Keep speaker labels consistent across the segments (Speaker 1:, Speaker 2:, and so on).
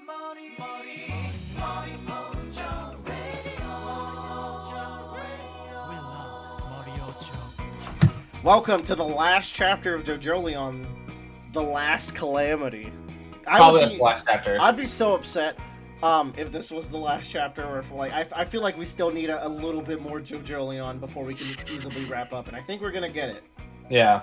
Speaker 1: Morio-cho Radio. We love Morio-cho.
Speaker 2: Welcome to the last chapter of Jojolion, The Last Calamity.
Speaker 3: Probably the last chapter.
Speaker 2: I'd be so upset if this was the last chapter, or if I feel like we still need a little bit more Jojolion before we can feasibly wrap up, and I think we're gonna get it.
Speaker 3: Yeah.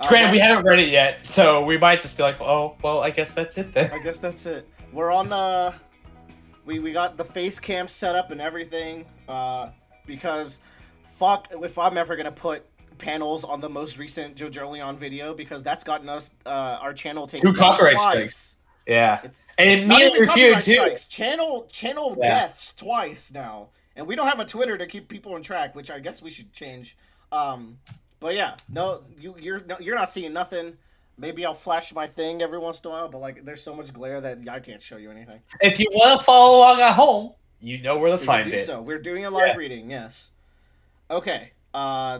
Speaker 3: Granted, we haven't read it yet, so we might just be like, oh, well, I guess that's it then.
Speaker 2: I guess that's it. We're on we got the face cam set up and everything, because fuck if I'm ever gonna put panels on the most recent Jojolion video, because that's gotten us our channel taken
Speaker 3: 2 copyright
Speaker 2: twice.
Speaker 3: strikes. Yeah.
Speaker 2: It's
Speaker 3: And
Speaker 2: not
Speaker 3: immediately
Speaker 2: even copyright
Speaker 3: reviewed too.
Speaker 2: strikes, channel deaths twice now, and we don't have a Twitter to keep people on track, which I guess we should change. But yeah, no, you're not seeing nothing. Maybe I'll flash my thing every once in a while, but like there's so much glare that I can't show you anything.
Speaker 3: If you want to follow along at home, you know where to
Speaker 2: Please
Speaker 3: find
Speaker 2: do
Speaker 3: it.
Speaker 2: so. We're doing a live reading, yes. Okay,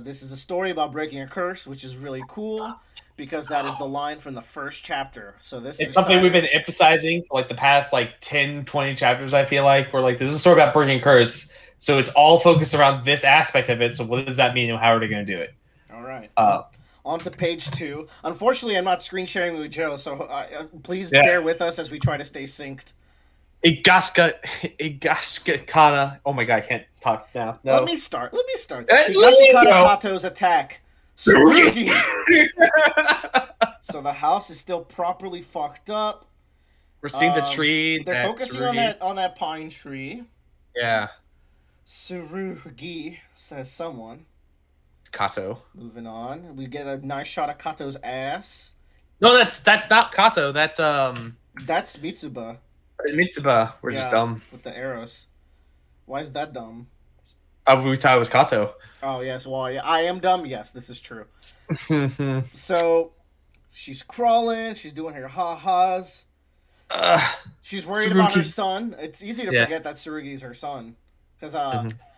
Speaker 2: this is a story about breaking a curse, which is really cool because that is the line from the first chapter. So this
Speaker 3: It's
Speaker 2: is
Speaker 3: something we've been emphasizing for like the past like 10, 20 chapters, I feel like. We're like, this is a story about breaking a curse. So it's all focused around this aspect of it. So what does that mean and how are they going to do it?
Speaker 2: All right. On to page 2. Unfortunately, I'm not screen sharing with Joe, so please bear with us as we try to stay synced.
Speaker 3: Igaska Kana. Oh my god, I can't talk now. No.
Speaker 2: Let me start.
Speaker 3: There you
Speaker 2: Higashikata
Speaker 3: go.
Speaker 2: Kato's attack. Tsurugi. So the house is still properly fucked up.
Speaker 3: We're seeing the tree.
Speaker 2: They're focusing on that pine tree.
Speaker 3: Yeah.
Speaker 2: Tsurugi, says someone.
Speaker 3: Kato.
Speaker 2: Moving on, we get a nice shot of Kato's ass.
Speaker 3: No, that's not Kato. That's
Speaker 2: That's Mitsuba.
Speaker 3: Mitsuba. We're just dumb.
Speaker 2: With the arrows. Why is that dumb?
Speaker 3: We thought it was Kato.
Speaker 2: Oh yes, well yeah, I am dumb. Yes, this is true. So she's crawling. She's doing her ha-has. She's worried about her son. It's easy to forget that Tsurugi's her son, because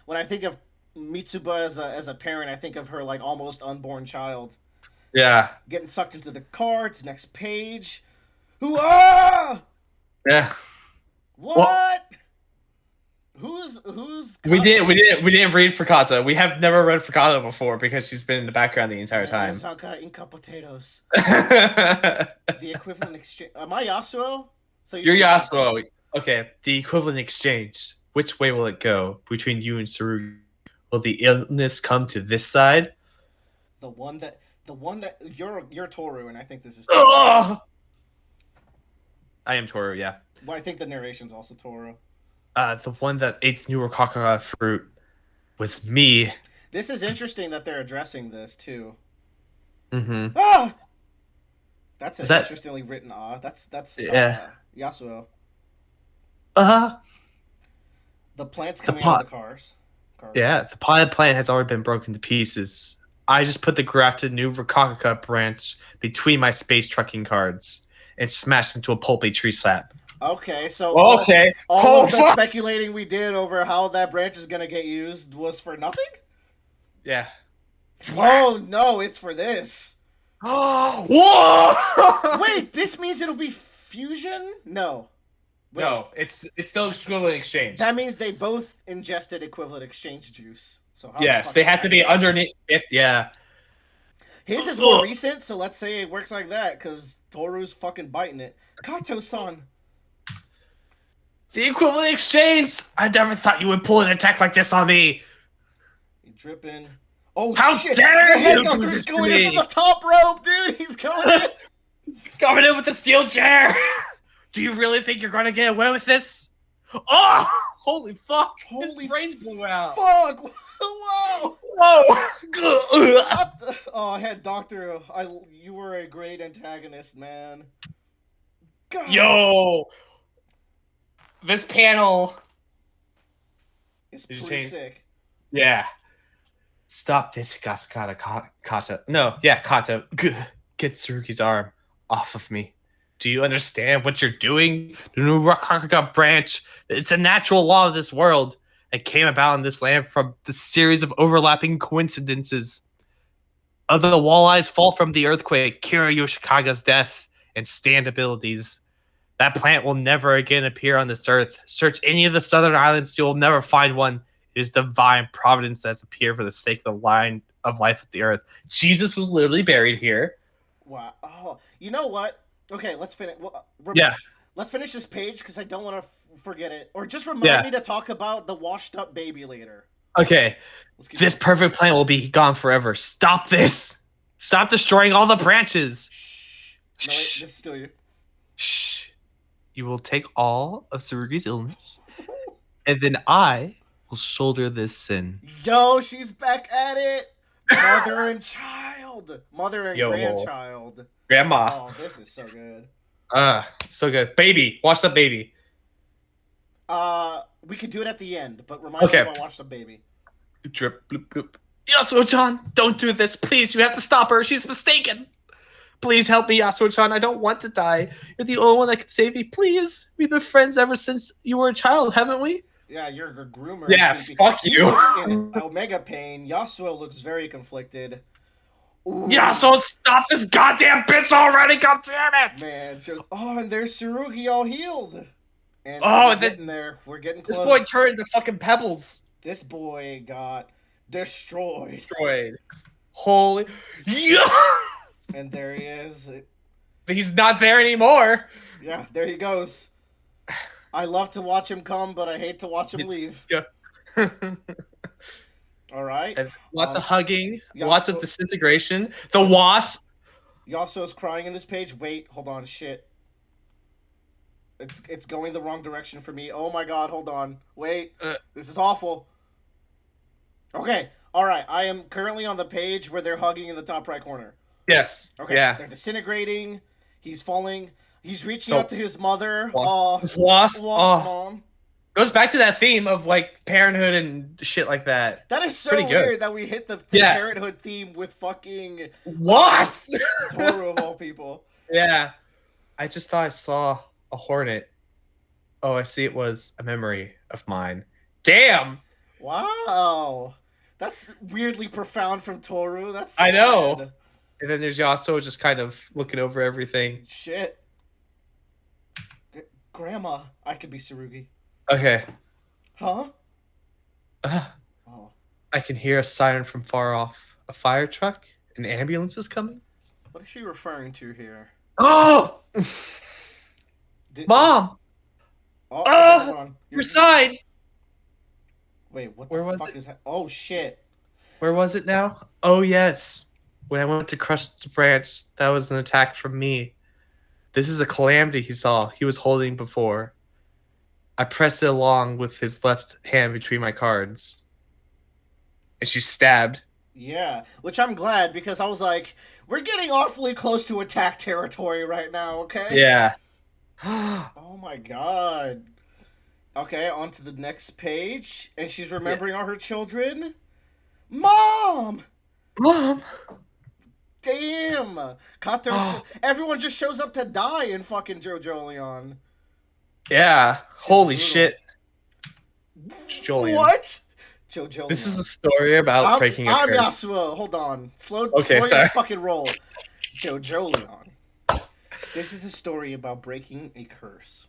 Speaker 2: when I think of Mitsuba as a parent, I think of her like almost unborn child.
Speaker 3: Yeah.
Speaker 2: Getting sucked into the carts. Next page. Hoo-ah!
Speaker 3: Yeah.
Speaker 2: What?
Speaker 3: Well,
Speaker 2: Who's?
Speaker 3: We didn't read for Kato. We have never read for Kato before because she's been in the background the entire time.
Speaker 2: Inca potatoes. The equivalent exchange. Am I Yasuo? So
Speaker 3: you're Yasuo. Okay. The equivalent exchange. Which way will it go between you and Tsurugi? Will the illness come to this side?
Speaker 2: The one that you're Toru, and I think this is.
Speaker 3: I am Toru, yeah.
Speaker 2: Well, I think the narration's also Toru.
Speaker 3: The one that ate the new Rokaka fruit was me.
Speaker 2: This is interesting that they're addressing this too.
Speaker 3: Mm-hmm.
Speaker 2: Ah, that's an interestingly written. That's Yasuo. The plant's coming out of the cars.
Speaker 3: Yeah, the potted plant has already been broken to pieces. I just put the grafted new Rokaka branch between my space trucking cards and smashed into a pulpy tree slab.
Speaker 2: Okay, so
Speaker 3: all of
Speaker 2: the speculating we did over how that branch is gonna get used was for nothing?
Speaker 3: Yeah.
Speaker 2: Oh no, it's for this.
Speaker 3: Whoa!
Speaker 2: Wait, this means it'll be fusion? No. Wait.
Speaker 3: No, it's still equivalent exchange.
Speaker 2: That means they both ingested equivalent exchange juice. So
Speaker 3: yes, they have to be underneath. Yeah.
Speaker 2: His is more recent, so let's say it works like that, because Toru's fucking biting it. Kato-san.
Speaker 3: The equivalent exchange! I never thought you would pull an attack like this on me!
Speaker 2: You're dripping. Oh,
Speaker 3: how
Speaker 2: shit!
Speaker 3: dare
Speaker 2: the head doctor's going in from the top rope, dude! He's going in!
Speaker 3: Coming in with the steel chair! Do you really think you're gonna get away with this? Oh! Holy fuck! His brains blew out!
Speaker 2: Fuck! Whoa!
Speaker 3: Whoa!
Speaker 2: Head doctor, you were a great antagonist, man. God.
Speaker 3: Yo! This panel
Speaker 2: is pretty sick.
Speaker 3: Yeah. Stop this, Kato. No, yeah, Kato. Get Tsurugi's arm off of me. Do you understand what you're doing? The new Rokaka branch, it's a natural law of this world. It came about in this land from the series of overlapping coincidences. Of the walleyes fall from the earthquake, Kira Yoshikaga's death, and stand abilities. That plant will never again appear on this earth. Search any of the southern islands, you will never find one. It is divine providence that has appeared for the sake of the line of life of the earth. Jesus was literally buried here.
Speaker 2: Wow. Oh, you know what? Okay, let's finish. Well,
Speaker 3: Yeah.
Speaker 2: Let's finish this page because I don't want to forget it. Or just remind
Speaker 3: Yeah.
Speaker 2: me to talk about the washed up baby later.
Speaker 3: Okay.
Speaker 2: Let's keep
Speaker 3: This
Speaker 2: going.
Speaker 3: perfect plant will be gone forever. Stop this. Stop destroying all the branches.
Speaker 2: Shh. No, wait, this is still you.
Speaker 3: Shh. You will take all of Sarugi's illness, and then I will shoulder this sin.
Speaker 2: Yo, she's back at it. Mother and child. Mother and
Speaker 3: Yo.
Speaker 2: grandchild.
Speaker 3: Grandma.
Speaker 2: Oh, this is so good.
Speaker 3: So good. Baby. Watch the baby.
Speaker 2: We could do it at the end, but remind
Speaker 3: Okay.
Speaker 2: me when I watch the baby.
Speaker 3: Drip, bloop, bloop. Yasuo-chan, don't do this. Please, you have to stop her. She's mistaken. Please help me, Yasuo-chan. I don't want to die. You're the only one that can save me. Please. We've been friends ever since you were a child, haven't we?
Speaker 2: Yeah, you're a groomer.
Speaker 3: Yeah, fuck
Speaker 2: He
Speaker 3: you.
Speaker 2: looks in Omega pain. Yasuo looks very conflicted. Ooh,
Speaker 3: Yasuo, stop this goddamn bitch already. God damn it.
Speaker 2: man. Oh, and there's Tsurugi all healed. And
Speaker 3: Oh,
Speaker 2: we're
Speaker 3: and then-
Speaker 2: getting there. We're getting
Speaker 3: This
Speaker 2: close.
Speaker 3: boy turned to fucking pebbles.
Speaker 2: This boy got destroyed.
Speaker 3: Destroyed. Holy. Yeah.
Speaker 2: And there he is.
Speaker 3: He's not there anymore.
Speaker 2: Yeah, there he goes. I love to watch him come, but I hate to watch him leave. All right.
Speaker 3: And lots of hugging,
Speaker 2: Yasuo-
Speaker 3: lots of disintegration. The wasp.
Speaker 2: Yasuo's crying in this page. Wait, hold on. Shit. It's going the wrong direction for me. Oh my god, hold on. Wait. This is awful. Okay. All right. I am currently on the page where they're hugging in the top right corner.
Speaker 3: Yes.
Speaker 2: Okay.
Speaker 3: Yeah.
Speaker 2: They're disintegrating. He's falling. He's reaching
Speaker 3: So-
Speaker 2: out to his mother.
Speaker 3: This wasp.
Speaker 2: Mom.
Speaker 3: Goes back to that theme of like parenthood and shit like that.
Speaker 2: That is so
Speaker 3: Pretty good.
Speaker 2: weird that we hit the
Speaker 3: Yeah.
Speaker 2: parenthood theme with fucking
Speaker 3: Wasp.
Speaker 2: Toru of all people.
Speaker 3: Yeah. I just thought I saw a hornet. Oh, I see. It was a memory of mine. Damn.
Speaker 2: Wow. That's weirdly profound from Toru. That's
Speaker 3: I know.
Speaker 2: sad.
Speaker 3: And then there's Yasuo just kind of looking over everything.
Speaker 2: Shit. Grandma, I could be Tsurugi.
Speaker 3: Okay.
Speaker 2: Huh?
Speaker 3: Uh,
Speaker 2: Oh.
Speaker 3: I can hear a siren from far off. A fire truck? An ambulance is coming?
Speaker 2: What is she referring to here?
Speaker 3: Oh! Mom!
Speaker 2: Oh,
Speaker 3: Ah!
Speaker 2: hold on.
Speaker 3: Your side!
Speaker 2: Wait, what
Speaker 3: Where
Speaker 2: the
Speaker 3: was
Speaker 2: fuck
Speaker 3: it?
Speaker 2: is that? Oh, shit.
Speaker 3: Where was it now? Oh, yes. When I went to crush the branch, that was an attack from me. This is a calamity he saw. He was holding before. I pressed it along with his left hand between my cards. And she stabbed.
Speaker 2: Yeah, which I'm glad because I was like, we're getting awfully close to attack territory right now, okay?
Speaker 3: Yeah.
Speaker 2: Oh my god. Okay, on to the next page. And she's remembering all her children. Mom!
Speaker 3: Mom!
Speaker 2: Damn! Kato, everyone just shows up to die in fucking Jojolion.
Speaker 3: Yeah. Holy
Speaker 2: brutal.
Speaker 3: shit. Jojolion.
Speaker 2: What? Jojolion.
Speaker 3: This is a story about breaking a
Speaker 2: I'm
Speaker 3: curse.
Speaker 2: Yasuo. Hold on. Slow
Speaker 3: Okay,
Speaker 2: your
Speaker 3: sorry.
Speaker 2: fucking roll. Jojolion. This is a story about breaking a curse.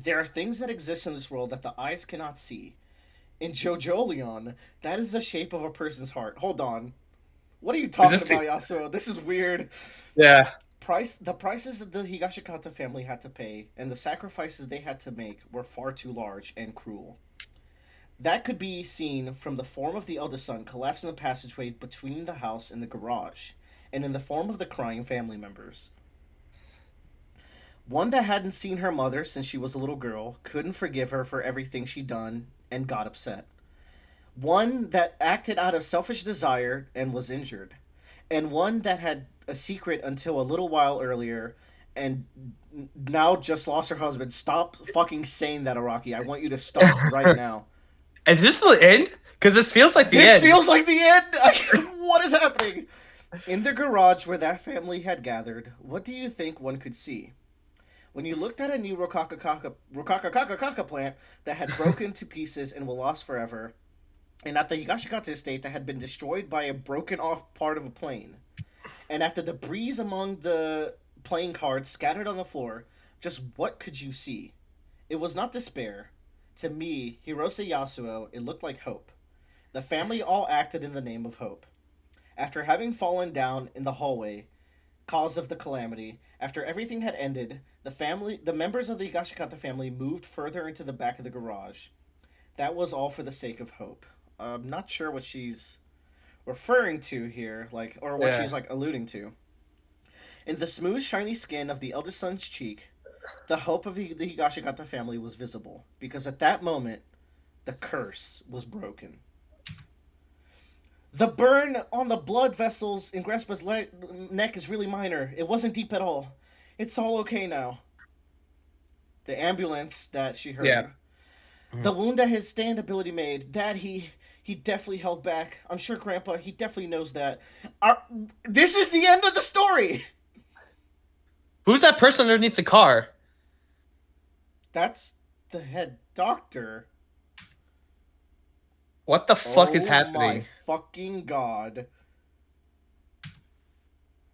Speaker 2: There are things that exist in this world that the eyes cannot see. In Jojolion, that is the shape of a person's heart. Hold on. What are you talking
Speaker 3: this
Speaker 2: about, Yasuo? This is weird.
Speaker 3: Yeah.
Speaker 2: The prices that the Higashikata family had to pay and the sacrifices they had to make were far too large and cruel. That could be seen from the form of the eldest son collapsing the passageway between the house and the garage, and in the form of the crying family members. One that hadn't seen her mother since she was a little girl, couldn't forgive her for everything she'd done, and got upset. One that acted out of selfish desire and was injured. And one that had a secret until a little while earlier and now just lost her husband. Stop fucking saying that, Araki. I want you to stop right now.
Speaker 3: Is this the end? Because this feels like the
Speaker 2: This
Speaker 3: end.
Speaker 2: feels like the end. What is happening? In the garage where that family had gathered, what do you think one could see? When you looked at a new Rokaka plant that had broken to pieces and was lost forever, and at the Higashikata estate that had been destroyed by a broken off part of a plane, and at the debris among the playing cards scattered on the floor, Just what could you see? It was not despair. To me, Hirose Yasuo, it looked like hope. The family all acted in the name of hope. After having fallen down in the hallway, cause of the calamity, after everything had ended, the members of the Higashikata family moved further into the back of the garage. That was all for the sake of hope. I'm not sure what she's referring to here, or what she's alluding to. In the smooth, shiny skin of the eldest son's cheek, the hope of the Higashikata family was visible, because at that moment, the curse was broken. The burn on the blood vessels in Grandpa's neck is really minor. It wasn't deep at all. It's all okay now. The ambulance that she heard.
Speaker 3: Yeah.
Speaker 2: The wound that his stand ability made. That he definitely held back. I'm sure Grandpa, he definitely knows that. This is the end of the story!
Speaker 3: Who's that person underneath the car?
Speaker 2: That's the head doctor.
Speaker 3: What the fuck is
Speaker 2: Oh
Speaker 3: happening?
Speaker 2: my fucking god.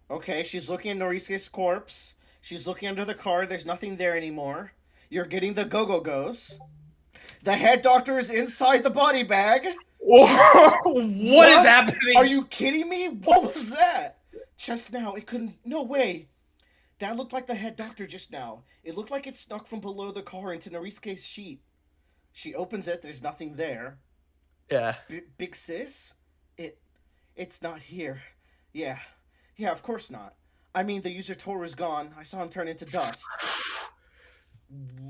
Speaker 2: Okay, she's looking at Norisuke's corpse. She's looking under the car. There's nothing there anymore. You're getting the go-go-goes. The head doctor is inside the body bag.
Speaker 3: What is happening?
Speaker 2: Are you kidding me? What was that? Just now, it couldn't... No way. That looked like the head doctor just now. It looked like it snuck from below the car into Norisuke's sheet. She opens it. There's nothing there.
Speaker 3: Yeah.
Speaker 2: Big sis? It's not here. Yeah. Yeah, of course not. I mean, the user Toru's gone. I saw him turn into dust.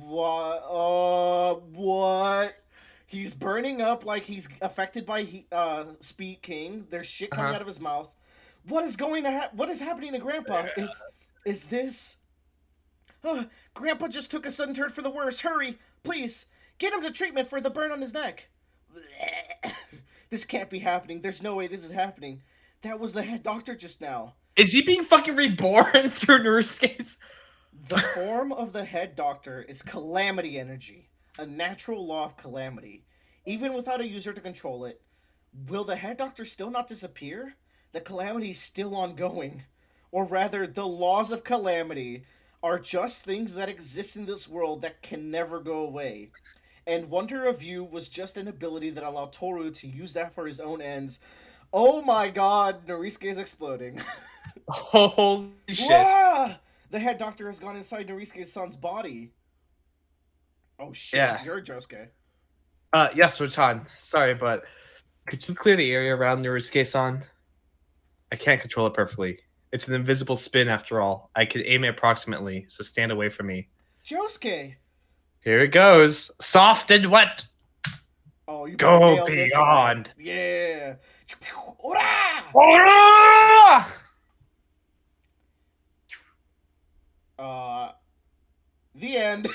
Speaker 2: What? What? He's burning up like he's affected by Speed King. There's shit coming out of his mouth. What is going to What is happening to Grandpa? Is this... Grandpa just took a sudden turn for the worse. Hurry, please. Get him to treatment for the burn on his neck. This can't be happening. There's no way this is happening. That was the head doctor just now.
Speaker 3: Is he being fucking reborn through Norisuke's?
Speaker 2: The form of the head doctor is calamity energy, a natural law of calamity. Even without a user to control it, will the head doctor still not disappear? The calamity is still ongoing. Or rather, the laws of calamity are just things that exist in this world that can never go away. And Wonder of You was just an ability that allowed Toru to use that for his own ends. Oh my god, Norisuke is exploding.
Speaker 3: Holy shit.
Speaker 2: Ah! The head doctor has gone inside Norisuke's son's body. Oh shit,
Speaker 3: Yeah.
Speaker 2: you're Josuke.
Speaker 3: Yes, Rachan. Sorry, but could you clear the area around Norisuke-san? I can't control it perfectly. It's an invisible spin after all. I can aim it approximately, so stand away from me.
Speaker 2: Josuke!
Speaker 3: Here it goes. Soft and wet.
Speaker 2: Oh, you
Speaker 3: Go
Speaker 2: nailed this
Speaker 3: beyond.
Speaker 2: one. Yeah. Ora!
Speaker 3: Ora!
Speaker 2: The end.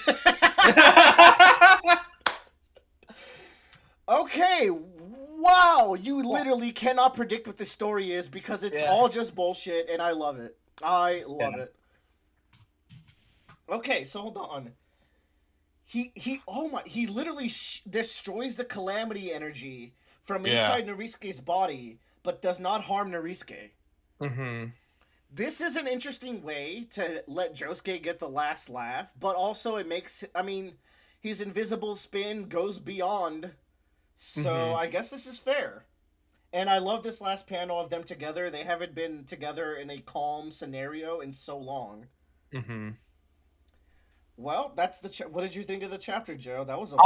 Speaker 2: Okay, wow, you literally cannot predict what this story is because it's all just bullshit, and I love it. I love it. Okay, so hold on. He literally destroys the calamity energy from inside Norisuke's body, but does not harm Norisuke.
Speaker 3: Mm-hmm.
Speaker 2: This is an interesting way to let Josuke get the last laugh, but also it makes, I mean, his invisible spin goes beyond, so I guess this is fair. And I love this last panel of them together. They haven't been together in a calm scenario in so long.
Speaker 3: Mm-hmm.
Speaker 2: Well, that's what did you think of the chapter, Joe? That was a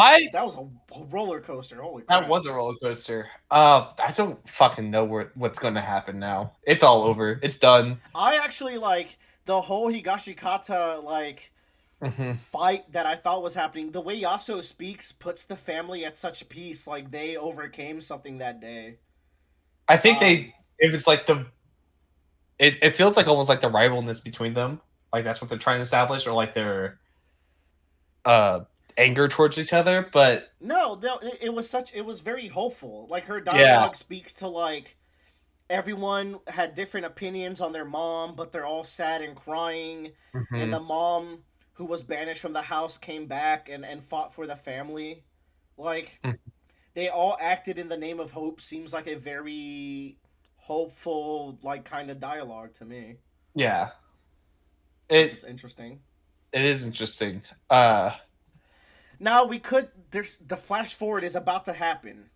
Speaker 2: roller coaster. Holy crap.
Speaker 3: That was a roller coaster. I don't fucking know what's going to happen now. It's all over. It's done.
Speaker 2: I actually like the whole Higashikata fight that I thought was happening. The way Yasuo speaks puts the family at such peace, like they overcame something that day.
Speaker 3: I think if it's like it feels like almost like the rivalness between them. Like that's what they're trying to establish, or like their anger towards each other. But
Speaker 2: no, it was very hopeful. Like her dialogue speaks to like everyone had different opinions on their mom, but they're all sad and crying. And the mom who was banished from the house came back and fought for the family. Like they all acted in the name of hope. Seems like a very hopeful, like, kind of dialogue to me.
Speaker 3: Yeah.
Speaker 2: Which is interesting.
Speaker 3: It is interesting.
Speaker 2: Now there's the flash forward is about to happen.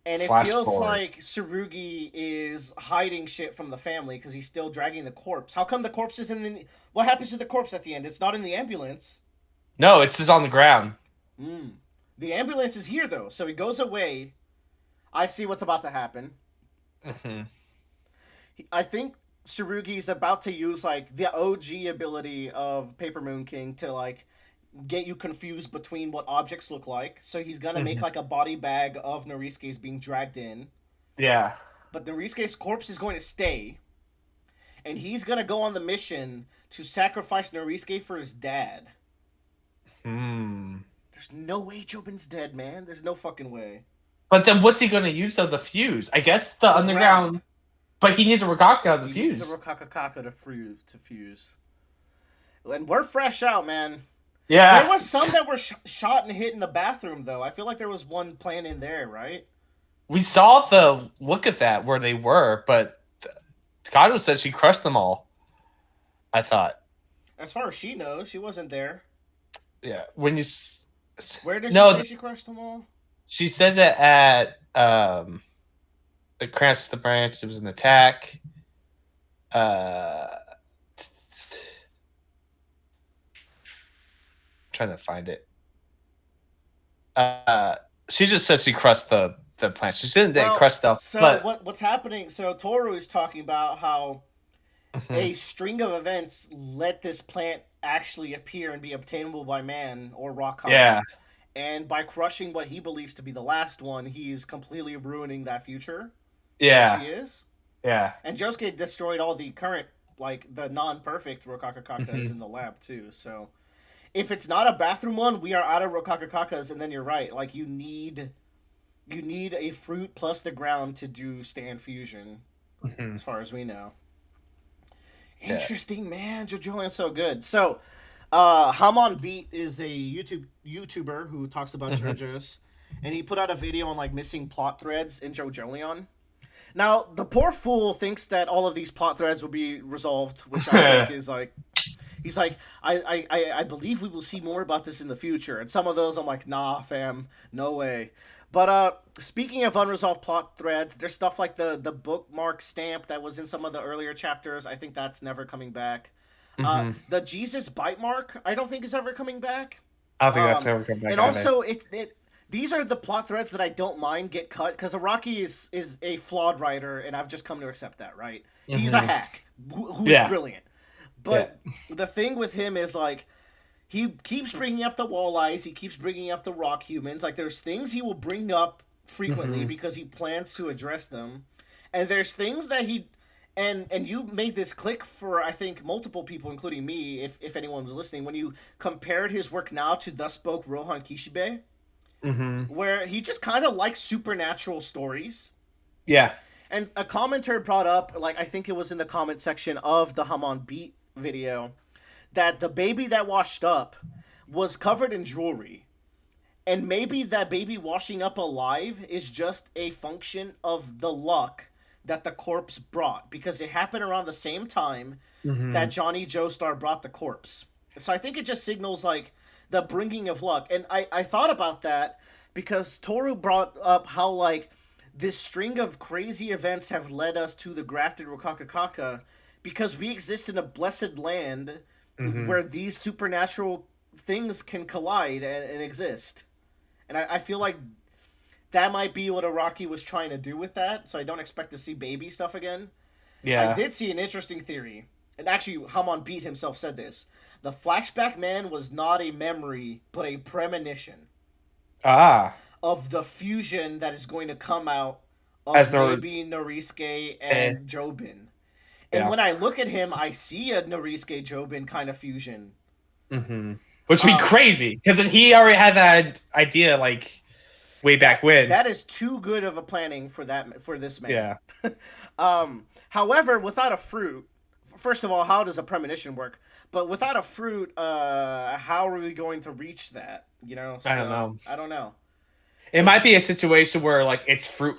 Speaker 2: And it
Speaker 3: Flash
Speaker 2: feels
Speaker 3: forward.
Speaker 2: like Tsurugi is hiding shit from the family because he's still dragging the corpse. How come the corpse is in the... What happens to the corpse at the end? It's not in the ambulance.
Speaker 3: No, it's just on the ground.
Speaker 2: The ambulance is here, though. So he goes away. I see what's about to happen.
Speaker 3: Mm-hmm.
Speaker 2: I think Tsurugi's about to use, like, the OG ability of Paper Moon King to, like, get you confused between what objects look like. So he's gonna make like a body bag of Norisuke's being dragged in.
Speaker 3: Yeah.
Speaker 2: But Norisuke's corpse is going to stay. And he's gonna go on the mission to sacrifice Norisuke for his dad. There's no way Jobin's dead, man. There's no fucking way.
Speaker 3: But then what's he gonna use of the fuse? I guess the underground
Speaker 2: ground.
Speaker 3: But he needs a Rokaka of the
Speaker 2: He
Speaker 3: fuse.
Speaker 2: needs a Rokakakaka to fuse. And we're fresh out, man.
Speaker 3: Yeah.
Speaker 2: There was some that were shot and hit in the bathroom, though. I feel like there was one plant in there, right?
Speaker 3: We saw the look at that where they were, but Takato said she crushed them all. I thought.
Speaker 2: As far as she knows, she wasn't there.
Speaker 3: Yeah. When you.
Speaker 2: Where did she say she crushed them all?
Speaker 3: She said it at the Cramps the Branch. It was an attack. Trying to find it. She just says she crushed the plants. She didn't crush stuff.
Speaker 2: So
Speaker 3: but
Speaker 2: what's happening? So Toru is talking about how a string of events let this plant actually appear and be obtainable by man or rock.
Speaker 3: Yeah.
Speaker 2: And by crushing what he believes to be the last one, he's completely ruining that future.
Speaker 3: Yeah.
Speaker 2: She is.
Speaker 3: Yeah.
Speaker 2: And Josuke destroyed all the current, like, the non-perfect Rokakakakas in the lab, too. So, if it's not a bathroom one, we are out of Rokakakakas, and then you're right. Like, you need a fruit plus the ground to do stand fusion, as far as we know. Interesting, man. Jojolion's so good. So, Hamon Beat is a YouTuber who talks about JoJo's, and he put out a video on, like, missing plot threads in Jojolion. Now, the poor fool thinks that all of these plot threads will be resolved, which I think is like... He's like, I believe we will see more about this in the future. And some of those I'm like, nah, fam, no way. But speaking of unresolved plot threads, there's stuff like the bookmark stamp that was in some of the earlier chapters. I think that's never coming back. The Jesus bite mark, I don't think is ever coming back.
Speaker 3: I don't think that's ever coming back.
Speaker 2: And also, these are the plot threads that I don't mind get cut, because Araki is a flawed writer, and I've just come to accept that, right? He's a hack who's brilliant. But the thing with him is, like, he keeps bringing up the walleyes, he keeps bringing up the rock humans. Like, there's things he will bring up frequently because he plans to address them. And there's things that he... And you made this click for, I think, multiple people, including me, if anyone was listening, when you compared his work now to Thus Spoke Rohan Kishibe, where he just kind of likes supernatural stories.
Speaker 3: Yeah.
Speaker 2: And a commenter brought up, like, I think it was in the comment section of the Hamon Beat video, that the baby that washed up was covered in jewelry. And maybe that baby washing up alive is just a function of the luck that the corpse brought, because it happened around the same time that Johnny Joestar brought the corpse. So I think it just signals, like, the bringing of luck. And I thought about that because Toru brought up how, like, this string of crazy events have led us to the grafted Rokakakaka because we exist in a blessed land where these supernatural things can collide and exist. And I feel like that might be what Araki was trying to do with that, so I don't expect to see baby stuff again. Yeah. I did see an interesting theory, and actually Hamon Beat himself said this. The Flashback Man was not a memory, but a premonition. Of the fusion that is going to come out of maybe Norisuke and Jobin. And when I look at him, I see a Norisuke Jobin kind of fusion.
Speaker 3: Which would be crazy, because he already had that idea, like, way back when.
Speaker 2: That is too good of a planning for this man. Yeah. However, without a fruit, first of all, how does a premonition work? But without a fruit, how are we going to reach that? You know? So, I don't know.
Speaker 3: It might be a situation where, like, it's fruit,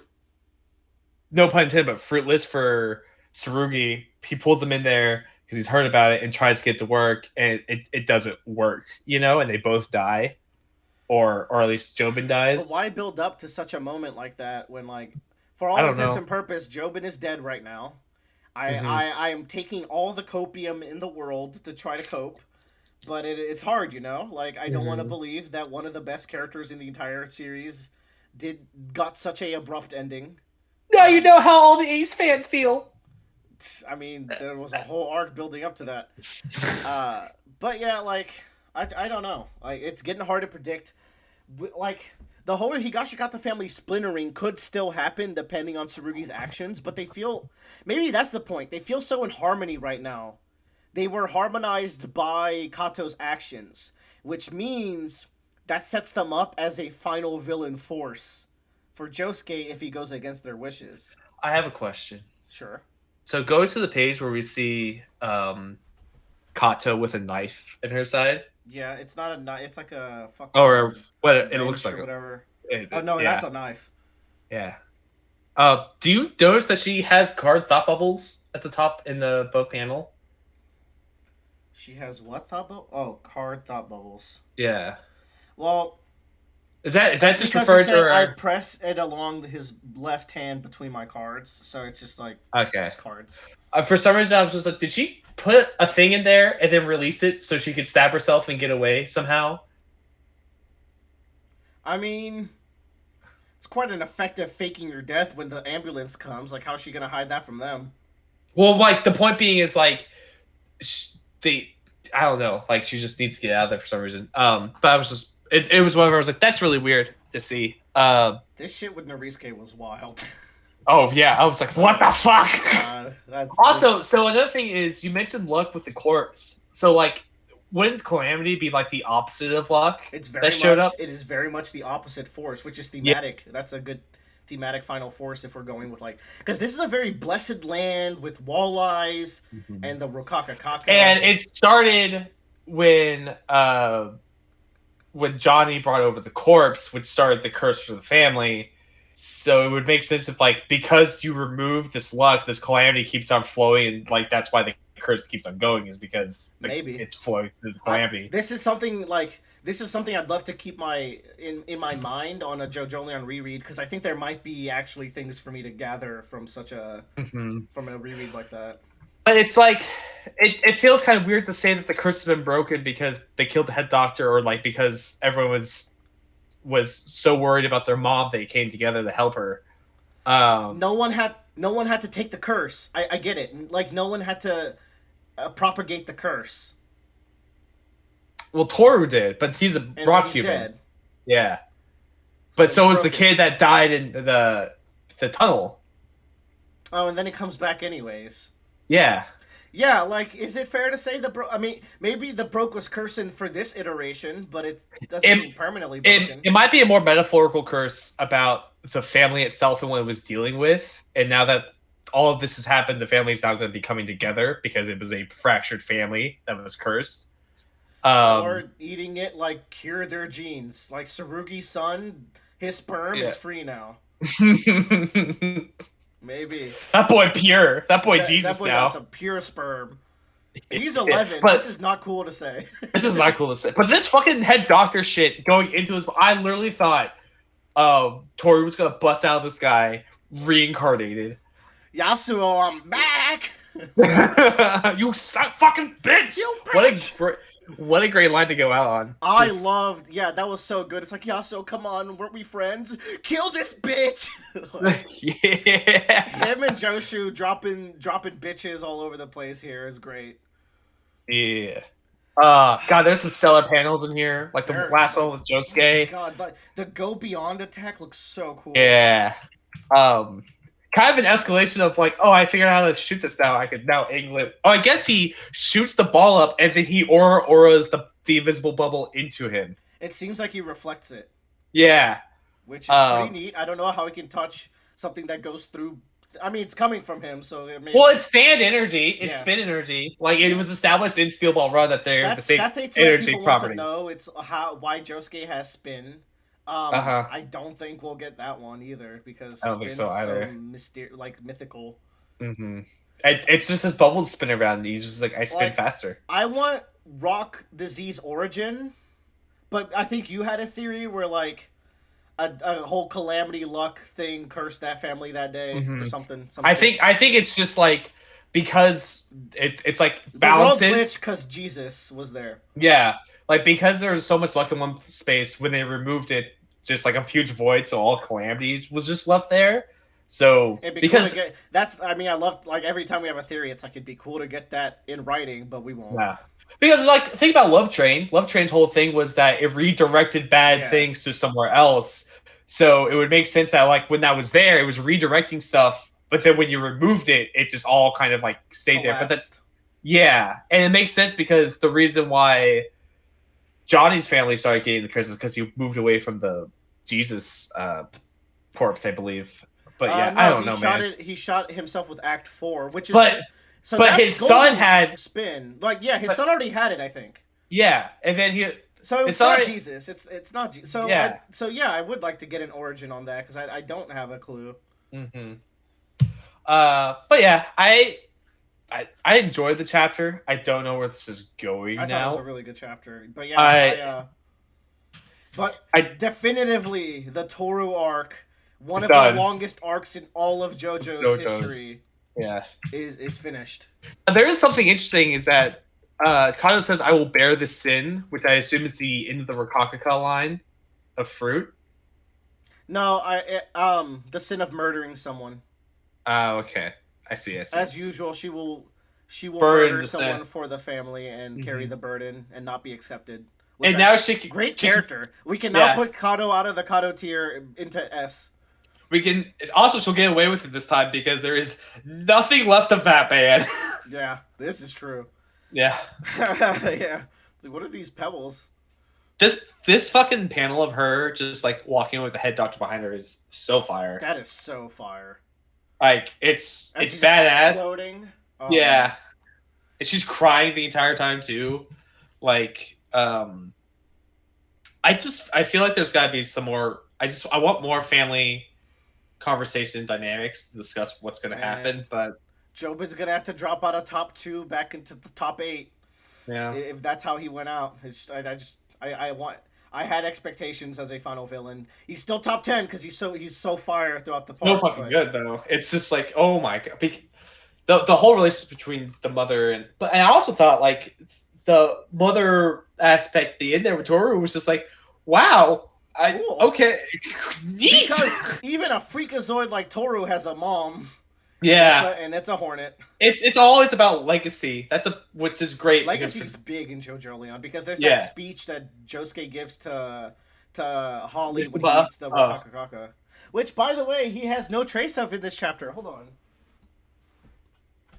Speaker 3: no pun intended, but fruitless for Tsurugi. He pulls him in there, because he's heard about it and tries to get to work, and it doesn't work, and they both die, or at least Jobin
Speaker 2: But
Speaker 3: dies.
Speaker 2: why build up to such a moment like that when, like, for all
Speaker 3: I don't
Speaker 2: intents
Speaker 3: know.
Speaker 2: and purpose, Jobin is dead right now.
Speaker 3: Hmm.
Speaker 2: I am taking all the copium in the world to try to cope, but it's hard, Like, I don't want to
Speaker 3: Hmm.
Speaker 2: believe that one of the best characters in the entire series got such a abrupt ending.
Speaker 3: Now you
Speaker 2: Um,
Speaker 3: know how all the Ace fans feel.
Speaker 2: I mean, there was a whole arc building up to that. Uh, but yeah, like, I don't know. Like, it's getting hard to predict. Like, the whole Higashikata family splintering could still happen depending on Tsurugi's actions, but they feel, maybe that's the point. They feel so in harmony right now. They were harmonized by Kato's actions, which means that sets them up as a final villain force for Josuke if he goes against their wishes.
Speaker 3: I have a question.
Speaker 2: Sure.
Speaker 3: So go to the page where we see Kato with a knife in her side,
Speaker 2: Yeah, it's not a knife. It's like a
Speaker 3: or
Speaker 2: fucking
Speaker 3: what it looks
Speaker 2: wrench
Speaker 3: like.
Speaker 2: or whatever. Oh
Speaker 3: It,
Speaker 2: no,
Speaker 3: yeah,
Speaker 2: that's a knife.
Speaker 3: yeah. Do you notice that she has card thought bubbles at the top in the both panel?
Speaker 2: She has what thought bubble? Oh, card thought bubbles.
Speaker 3: Yeah.
Speaker 2: Well,
Speaker 3: Is that
Speaker 2: that's
Speaker 3: just
Speaker 2: because he
Speaker 3: referring to
Speaker 2: said I
Speaker 3: her?
Speaker 2: press it along his left hand between my cards, so it's just like
Speaker 3: Okay.
Speaker 2: cards.
Speaker 3: For some reason, I was just like, did she put a thing in there and then release it so she could stab herself and get away somehow?
Speaker 2: I mean, it's quite an effective faking your death when the ambulance comes. Like, how's she gonna hide that from them?
Speaker 3: Well, like the point being is like, they, I don't know, like she just needs to get out of there for some reason. But I was just, it was one where I was like, that's really weird to see.
Speaker 2: This shit with Narisuke was wild.
Speaker 3: Oh yeah, I was like, what the fuck?
Speaker 2: That's
Speaker 3: Also, so another thing is you mentioned luck with the corpse. So like, wouldn't Calamity be like the opposite of luck
Speaker 2: it's
Speaker 3: that showed up?
Speaker 2: it is very much the opposite force, which is
Speaker 3: Yeah.
Speaker 2: thematic. That's a good thematic final force if we're going with, like, because this is a very blessed land with walleyes and the Rokakakaka.
Speaker 3: And it started when Johnny brought over the corpse, which started the curse for the family. So it would make sense if, like, because you remove this luck, this calamity keeps on flowing, and like that's why the curse keeps on going, is because
Speaker 2: Maybe
Speaker 3: it's flowing through the calamity.
Speaker 2: this is something I'd love to keep in my mind on a Jojolion reread, because I think there might be actually things for me to gather from from a reread like that.
Speaker 3: But it's like it feels kind of weird to say that the curse has been broken because they killed the head doctor, or like because everyone was so worried about their mom they came together to help her.
Speaker 2: No one had to take the curse. I get it. Like, no one had to propagate the curse.
Speaker 3: Well, Toru did, but he's a
Speaker 2: And
Speaker 3: rock
Speaker 2: he's
Speaker 3: human.
Speaker 2: dead.
Speaker 3: Yeah, but so
Speaker 2: he
Speaker 3: was the
Speaker 2: broke it.
Speaker 3: kid that died in the tunnel.
Speaker 2: Oh, and then it comes back anyways.
Speaker 3: Yeah,
Speaker 2: Yeah, like, is it fair to say I mean, maybe the broke was cursing for this iteration, but it doesn't seem permanently broken.
Speaker 3: it might be a more metaphorical curse about the family itself and what it was dealing with. And now that all of this has happened, the family is now going to be coming together because it was a fractured family that was cursed.
Speaker 2: Or eating it, like, cure their genes. Like, Tsurugi's son, his sperm is free now. Maybe.
Speaker 3: That boy pure. That boy Jesus
Speaker 2: that boy
Speaker 3: now.
Speaker 2: got some pure sperm. He's 11.
Speaker 3: But
Speaker 2: this is not cool to say.
Speaker 3: this is not cool to say. But this fucking head doctor shit going into his, I literally thought Tori was gonna bust out of this guy reincarnated.
Speaker 2: Yasuo, I'm back.
Speaker 3: You fucking bitch!
Speaker 2: You bitch!
Speaker 3: What a great line to go out on.
Speaker 2: I loved, that was so good. It's like, Yasuo, come on, weren't we friends? Kill this bitch! Like,
Speaker 3: yeah.
Speaker 2: him and Joshu dropping bitches all over the place here is great.
Speaker 3: Yeah. God, there's some stellar panels in here. Like the last one with Josuke.
Speaker 2: God, the Go Beyond attack looks so cool.
Speaker 3: Yeah. Kind of an escalation of like, oh, I figured out how to shoot this now. I could now angle it. Oh, I guess he shoots the ball up and then he auras the invisible bubble into him.
Speaker 2: It seems like he reflects it.
Speaker 3: Yeah.
Speaker 2: Which is pretty neat. I don't know how he can touch something that goes through. I mean, it's coming from him, so it may.
Speaker 3: Well, it's stand energy. It's spin energy. Like it was established in Steel Ball Run that they're the same
Speaker 2: that's a threat
Speaker 3: energy
Speaker 2: people
Speaker 3: property.
Speaker 2: Want to know. It's why Josuke has spin. I don't think we'll get that one either because
Speaker 3: I don't think so either.
Speaker 2: Mythical.
Speaker 3: Mm-hmm. It's just his bubbles spin around. And he's just like, I spin faster.
Speaker 2: I want Rock Disease origin, but I think you had a theory where like a whole calamity luck thing cursed that family that day or something.
Speaker 3: I think it's just like because it's like
Speaker 2: balances.
Speaker 3: balances.
Speaker 2: The world glitched because Jesus was there.
Speaker 3: Yeah, like because there was so much luck in one space, when they removed it, just like a huge void, so all calamity was just left there. So because
Speaker 2: cool that's, I mean, I love like every time we have a theory, it's like it'd be cool to get that in writing, but we won't.
Speaker 3: Yeah. Because like think about Love Train. Love Train's whole thing was that it redirected bad things to somewhere else. So it would make sense that like when that was there, it was redirecting stuff. But then when you removed it, it just all kind of like stayed there. But that's and it makes sense because the reason why Johnny's family started getting the curses because he moved away from the Jesus corpse, I believe. But yeah,
Speaker 2: no,
Speaker 3: I don't know, man.
Speaker 2: He shot himself with Act 4, which is
Speaker 3: but his son had
Speaker 2: spin. Like his son already had it, I think.
Speaker 3: Yeah, and then
Speaker 2: so it's not Jesus. It's not Jesus. So I would like to get an origin on that because I don't have a clue.
Speaker 3: Mm-hmm. But yeah, I enjoyed the chapter. I don't know where this is going now.
Speaker 2: I thought it was a really good chapter. But yeah, I definitively the Toru arc, one of the longest arcs in all of JoJo's history.
Speaker 3: Yeah,
Speaker 2: is finished.
Speaker 3: There is something interesting is that Kato says, "I will bear the sin," which I assume is the end of the Rokakaka line of fruit.
Speaker 2: No, the sin of murdering someone.
Speaker 3: Oh, okay. I see.
Speaker 2: As usual, she will murder someone for the family and carry the burden and not be accepted.
Speaker 3: And now
Speaker 2: great character. We can now put Kato out of the Kato tier into S.
Speaker 3: We can also she'll get away with it this time because there is nothing left of that man.
Speaker 2: Yeah, this is true.
Speaker 3: Yeah.
Speaker 2: Yeah. Like, what are these pebbles?
Speaker 3: This fucking panel of her just like walking with the head doctor behind her is so fire.
Speaker 2: That is so fire.
Speaker 3: Like it's badass. Exploding. Oh, yeah. And she's crying the entire time too. Like I feel like there's gotta be some more I want more family conversation dynamics to discuss what's gonna happen, but
Speaker 2: Job is gonna have to drop out of top 2 back into the top 8.
Speaker 3: Yeah.
Speaker 2: If that's how he went out. I had expectations as a final villain. He's still top 10 because he's so fire throughout the part.
Speaker 3: No fucking good though. It's just like, oh my god, the whole relationship between the mother but I also thought like the mother aspect at the end there with Toru was just like, wow, cool. Okay, neat.
Speaker 2: Because even a freakazoid like Toru has a mom.
Speaker 3: Yeah,
Speaker 2: and it's a hornet.
Speaker 3: It's always about legacy. Which is great.
Speaker 2: Legacy is big in Jojolion because there's that speech that Josuke gives to Holly when he meets the Rokakaka, which, by the way, he has no trace of in this chapter. Hold on.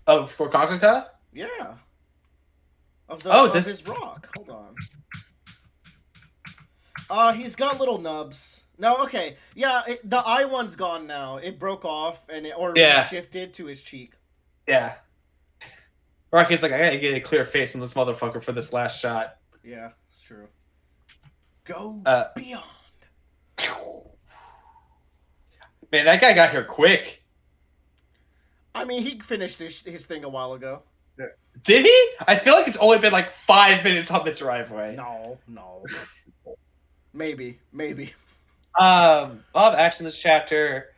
Speaker 3: Of Rokakaka?
Speaker 2: Yeah. Of his rock. Hold on. He's got little nubs. No, okay. Yeah, the eye one's gone now. It broke off and shifted to his cheek.
Speaker 3: Yeah. Rocky's like, I gotta get a clear face on this motherfucker for this last shot.
Speaker 2: Yeah, it's true. Go beyond.
Speaker 3: Man, that guy got here quick.
Speaker 2: I mean, he finished his thing a while ago.
Speaker 3: Did he? I feel like it's only been like 5 minutes on the driveway.
Speaker 2: No. Maybe.
Speaker 3: A lot of action this chapter.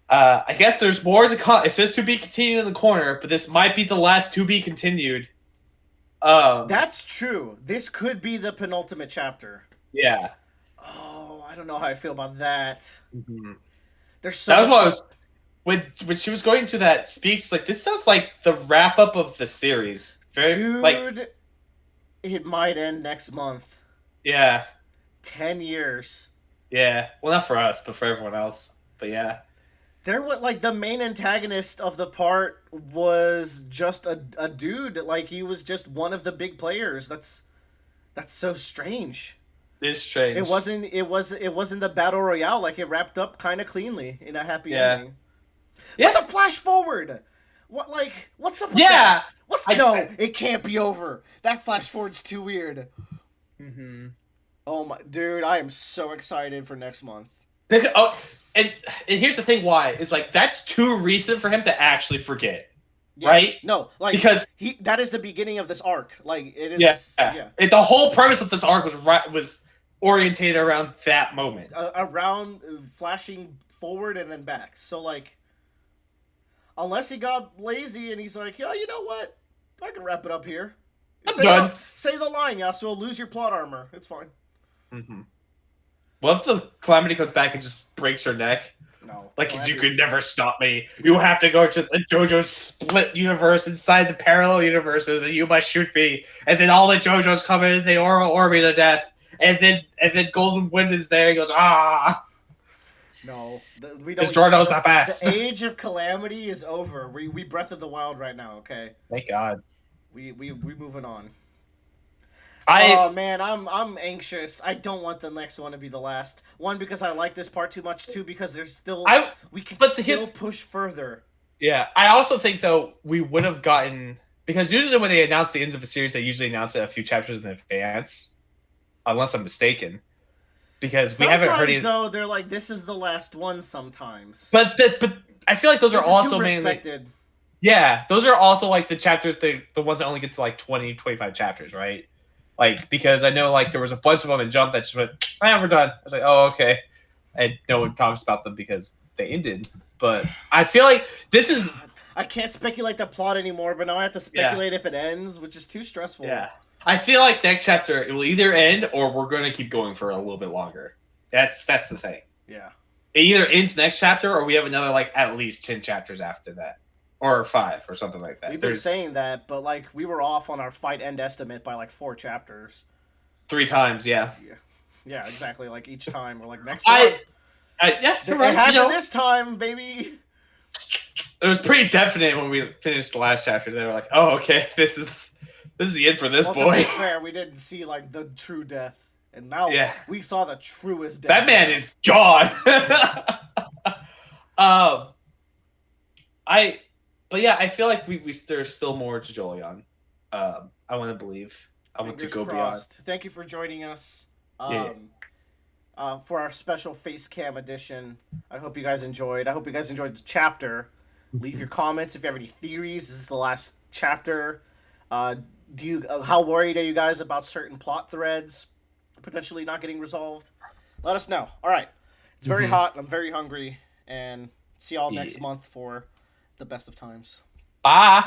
Speaker 3: I guess there's more to come. It says to be continued in the corner, but this might be the last to be continued.
Speaker 2: That's true. This could be the penultimate chapter.
Speaker 3: Yeah.
Speaker 2: Oh, I don't know how I feel about that.
Speaker 3: Mm-hmm.
Speaker 2: There's so.
Speaker 3: That was what I was when she was going to that speech. Like, this sounds like the wrap up of the series.
Speaker 2: Dude, it might end next month.
Speaker 3: Yeah.
Speaker 2: 10 years.
Speaker 3: Yeah. Well, not for us, but for everyone else. But yeah.
Speaker 2: There was like the main antagonist of the part was just a dude. Like, he was just one of the big players. That's so strange.
Speaker 3: It's strange.
Speaker 2: It wasn't the battle royale. Like, it wrapped up kind of cleanly in a happy ending. Yeah. But the flash forward. What's up with that? It can't be over. That flash forward's too weird.
Speaker 3: Mm-hmm.
Speaker 2: Oh my dude, I am so excited for next month.
Speaker 3: Oh, and here's the thing why. It's like that's too recent for him to actually forget.
Speaker 2: Yeah.
Speaker 3: right?
Speaker 2: No, like
Speaker 3: Because
Speaker 2: that is the beginning of this arc. Like it is.
Speaker 3: yeah,
Speaker 2: Yeah.
Speaker 3: The whole premise of this arc was orientated around that moment.
Speaker 2: Around flashing forward and then back. So like, unless he got lazy and he's like, yeah, you know what, I can wrap it up here.
Speaker 3: I'm done.
Speaker 2: Say the line, Yasuo. Lose your plot armor. It's fine.
Speaker 3: Mm-hmm. What if the Calamity comes back and just breaks her neck?
Speaker 2: No.
Speaker 3: Like, you could never stop me. You have to go to the JoJo's split universe inside the parallel universes, and you must shoot me. And then all the JoJos come in and they orb me to death. And then Golden Wind is there. He goes, ah.
Speaker 2: No, we don't.
Speaker 3: Because Jordan's the best.
Speaker 2: The age of calamity is over. We Breath of the Wild right now. Okay.
Speaker 3: Thank God.
Speaker 2: We moving on.
Speaker 3: I
Speaker 2: Oh man, I'm anxious. I don't want the next one to be the last. One, because I like this part too much. Two, because there's still we can still push further.
Speaker 3: Yeah, I also think though we would have gotten, because usually when they announce the ends of a series, they usually announce it a few chapters in advance, unless I'm mistaken. Because we haven't heard
Speaker 2: Sometimes though, they're like, this is the last one. Sometimes,
Speaker 3: but I feel like those are also mainly. Yeah, those are also like the chapters, the ones that only get to like 20, 25 chapters, right? Like, because I know like there was a bunch of them in Jump that just went, we're done. I was like, oh, okay. And no one talks about them because they ended. But I feel like this is...
Speaker 2: I can't speculate the plot anymore, but now I have to speculate if it ends, which is too stressful.
Speaker 3: Yeah. I feel like next chapter, it will either end or we're going to keep going for a little bit longer. That's the thing.
Speaker 2: Yeah.
Speaker 3: It either ends next chapter or we have another like at least 10 chapters after that. Or 5 or something like that.
Speaker 2: We've been saying that, but like we were off on our fight end estimate by like 4 chapters.
Speaker 3: 3 times, yeah.
Speaker 2: Yeah, exactly. Like each time we're like next one.
Speaker 3: Yeah,
Speaker 2: it happened this time, baby.
Speaker 3: It was pretty definite when we finished the last chapter. They were like, "Oh, okay, this is the end for this boy."
Speaker 2: To be fair, we didn't see like the true death, and now we saw the truest death.
Speaker 3: That man is gone. But yeah, I feel like we there's still more to Jojolion. I want to believe. I want to go beyond.
Speaker 2: Thank you for joining us. For our special face cam edition. I hope you guys enjoyed. I hope you guys enjoyed the chapter. Leave your comments if you have any theories. Is this the last chapter? How worried are you guys about certain plot threads potentially not getting resolved? Let us know. All right. It's very hot. I'm very hungry. And see y'all next month for the best of times.
Speaker 3: Bye.